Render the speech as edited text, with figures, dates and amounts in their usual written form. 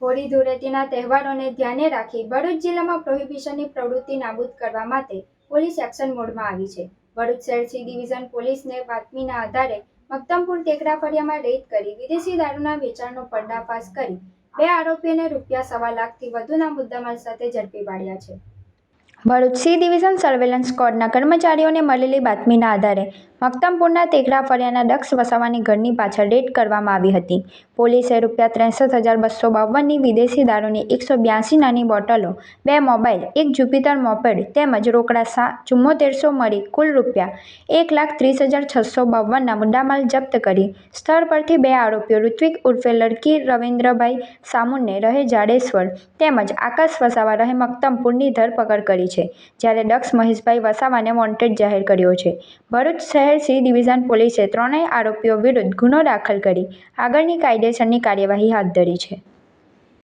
હોળી ધૂળેટીના તહેવારોને ધ્યાને રાખી ભરૂચ જિલ્લામાં પ્રોહિબિશનની પ્રવૃત્તિ નાબૂદ કરવા માટે પોલીસ એક્શન મોડમાં આવી છે. ભરૂચ શહેર સી ડિવિઝન પોલીસને બાતમીના આધારે મક્તમપુર ટેકરા ફળિયામાં રેડ કરી વિદેશી દારૂના વેચાણનો પર્દાફાશ કરી 2 આરોપીઓને ₹1.25 લાખથી વધુના મુદ્દામાલ સાથે ઝડપી પાડ્યા છે. ભરૂચ સી ડિવિઝન સર્વેલન્સ સ્ક્વોડના કર્મચારીઓને મળેલી બાતમીના આધારે મક્તમપુરના ટેકરા ફળિયાના દક્ષ વસાવાની ઘરની પાછળ રેડ કરવામાં આવી હતી. પોલીસે ₹63,252ની વિદેશી દારૂની 182 નાની બોટલો, 2 મોબાઈલ, 1 જુપિટર મોપેડ તેમજ રોકડા 7400 મળી કુલ ₹1,30,652ના મુદ્દામાલ જપ્ત કરી સ્થળ પરથી 2 આરોપીઓ ઋત્વિક ઉર્ફે લડકી રવિન્દ્રભાઈ સામુને રહે જાડેશ્વર તેમજ આકાશ વસાવા રહે મક્તમપુરની ધરપકડ કરી છે, જ્યારે દક્ષ મહેશભાઈ વસાવાને વોન્ટેડ જાહેર કર્યો છે. ભરૂચ શહેર સી ડિવિઝન પોલીસે ત્રણેય આરોપીઓ વિરુદ્ધ ગુનો દાખલ કરી આગળની કાયદેસરની કાર્યવાહી હાથ ધરી છે.